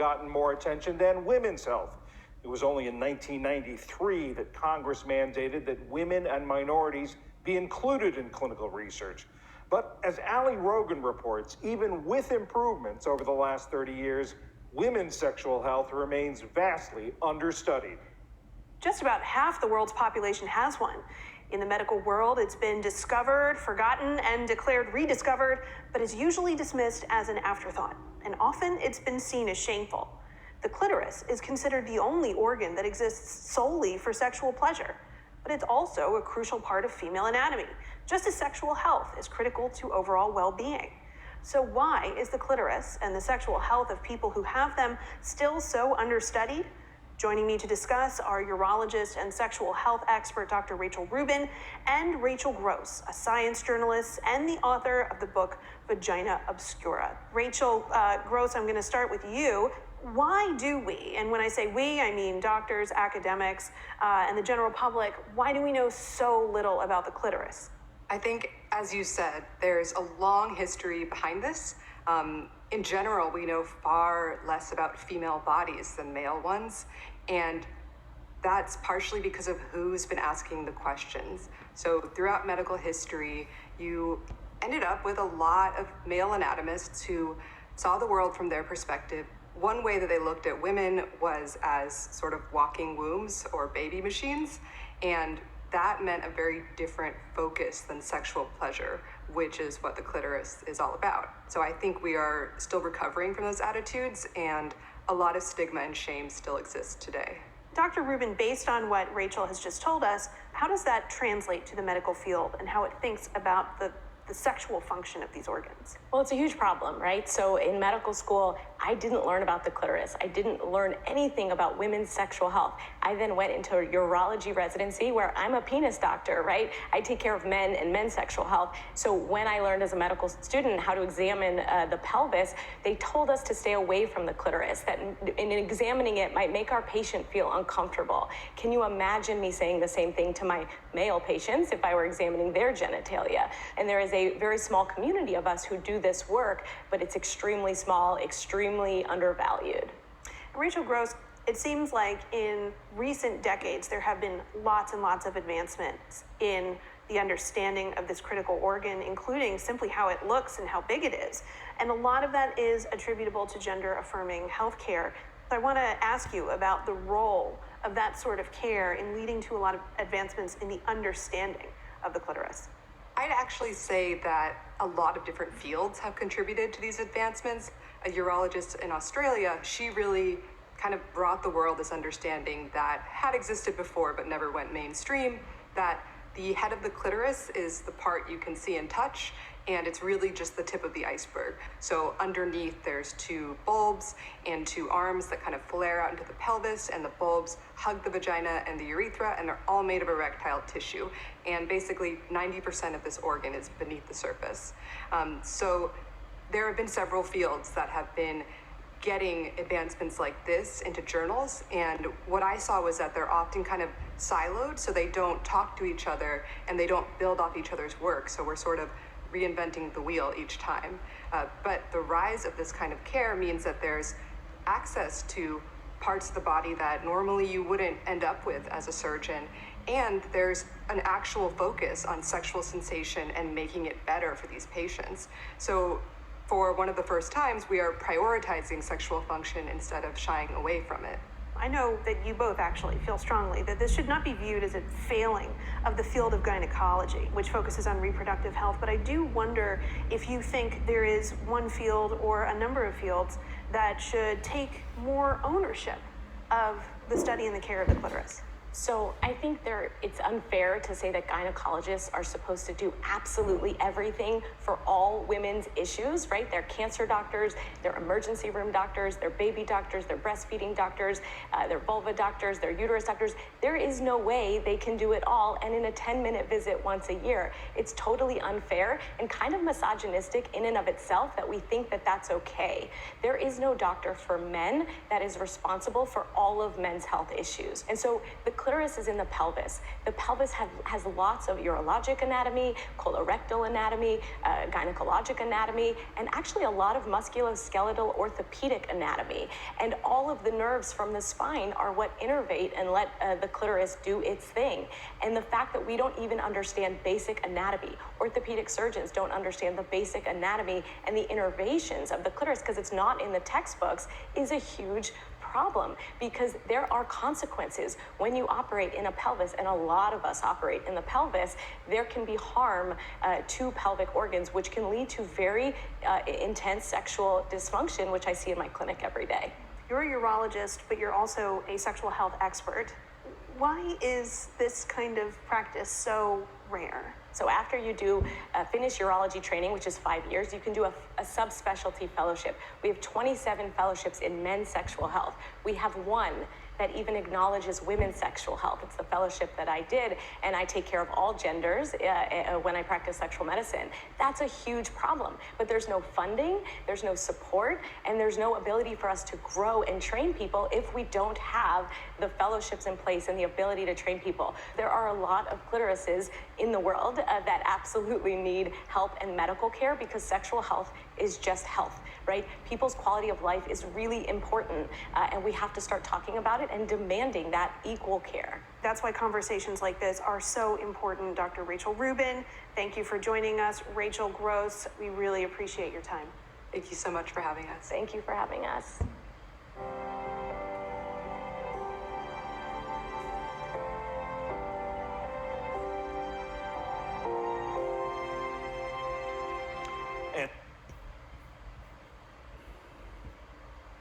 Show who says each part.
Speaker 1: gotten more attention than women's health. It was only in 1993 that Congress mandated that women and minorities be included in clinical research. But as Ali Rogin reports, even with improvements over the last 30 years, women's sexual health remains vastly understudied.
Speaker 2: Just about half the world's population has one. In the medical world, it's been discovered, forgotten, and declared rediscovered, but is usually dismissed as an afterthought. And often it's been seen as shameful. The clitoris is considered the only organ that exists solely for sexual pleasure, but it's also a crucial part of female anatomy, just as sexual health is critical to overall well-being. So why is the clitoris and the sexual health of people who have them still so understudied? Joining me to discuss are urologist and sexual health expert Dr. Rachel Rubin and Rachel Gross, a science journalist and the author of the book Vagina Obscura. Rachel Gross, I'm going to start with you. Why do we, and when I say we, I mean doctors, academics, and the general public, why do we know so little about the clitoris?
Speaker 3: I think, as you said, there's a long history behind this. In general, we know far less about female bodies than male ones, and that's partially because of who's been asking the questions. So throughout medical history, you ended up with a lot of male anatomists who saw the world from their perspective. One way that they looked at women was as sort of walking wombs or baby machines, and that meant a very different focus than sexual pleasure, which is what the clitoris is all about. So I think we are still recovering from those attitudes, and a lot of stigma and shame still exists today.
Speaker 2: Dr. Rubin, based on what Rachel has just told us, how does that translate to the medical field and how it thinks about the sexual function of these organs?
Speaker 4: Well, it's a huge problem, right? So in medical school, I didn't learn about the clitoris. I didn't learn anything about women's sexual health. I then went into a urology residency where I'm a penis doctor, right? I take care of men and men's sexual health. So when I learned as a medical student how to examine the pelvis, they told us to stay away from the clitoris, that in examining it might make our patient feel uncomfortable. Can you imagine me saying the same thing to my male patients if I were examining their genitalia? And there is a very small community of us who do this work, but it's extremely small, extremely undervalued.
Speaker 2: Rachel Gross, it seems like in recent decades there have been lots and lots of advancements in the understanding of this critical organ, including simply how it looks and how big it is. And a lot of that is attributable to gender-affirming healthcare. I want to ask you about the role of that sort of care in leading to a lot of advancements in the understanding of the clitoris.
Speaker 3: I'd actually say that a lot of different fields have contributed to these advancements. A urologist in Australia, she really kind of brought the world this understanding that had existed before but never went mainstream, that the head of the clitoris is the part you can see and touch, and it's really just the tip of the iceberg. So underneath there's two bulbs and two arms that kind of flare out into the pelvis, and the bulbs hug the vagina and the urethra, and they're all made of erectile tissue. And basically 90% of this organ is beneath the surface. So there have been several fields that have been getting advancements like this into journals, and what I saw was that they're often kind of siloed, so they don't talk to each other and they don't build off each other's work, so we're sort of reinventing the wheel each time. But the rise of this kind of care means that there's access to parts of the body that normally you wouldn't end up with as a surgeon, and there's an actual focus on sexual sensation and making it better for these patients. So for one of the first times, we are prioritizing sexual function instead of shying away from it.
Speaker 2: I know that you both actually feel strongly that this should not be viewed as a failing of the field of gynecology, which focuses on reproductive health, but I do wonder if you think there is one field or a number of fields that should take more ownership of the study and the care of the clitoris.
Speaker 4: So I think it's unfair to say that gynecologists are supposed to do absolutely everything for all women's issues, right? They're cancer doctors, they're emergency room doctors, they're baby doctors, they're breastfeeding doctors, they're vulva doctors, they're uterus doctors. There is no way they can do it all, and in a 10-minute visit once a year. It's totally unfair and kind of misogynistic in and of itself that we think that that's okay. There is no doctor for men that is responsible for all of men's health issues. And so the clitoris is in the pelvis. The pelvis has lots of urologic anatomy, colorectal anatomy, gynecologic anatomy, and actually a lot of musculoskeletal orthopedic anatomy. And all of the nerves from the spine are what innervate and let the clitoris do its thing. And the fact that we don't even understand basic anatomy, orthopedic surgeons don't understand the basic anatomy and the innervations of the clitoris because it's not in the textbooks, is a huge problem, because there are consequences when you operate in a pelvis, and a lot of us operate in the pelvis. There can be harm to pelvic organs, which can lead to very intense sexual dysfunction, which I see in my clinic every day.
Speaker 2: You're a urologist, but you're also a sexual health expert. Why is this kind of practice so rare?
Speaker 4: So after you do finish urology training, which is 5 years, you can do a subspecialty fellowship. We have 27 fellowships in men's sexual health. We have one that even acknowledges women's sexual health. It's the fellowship that I did, and I take care of all genders when I practice sexual medicine. That's a huge problem, but there's no funding, there's no support, and there's no ability for us to grow and train people if we don't have the fellowships in place and the ability to train people. There are a lot of clitorises in the world that absolutely need help and medical care, because sexual health is just health, right? People's quality of life is really important, and we have to start talking about it and demanding that equal care.
Speaker 2: That's why conversations like this are so important. Dr. Rachel Rubin, thank you for joining us. Rachel Gross, we really appreciate your time.
Speaker 3: Thank you so much for having us.
Speaker 4: Thank you for having us.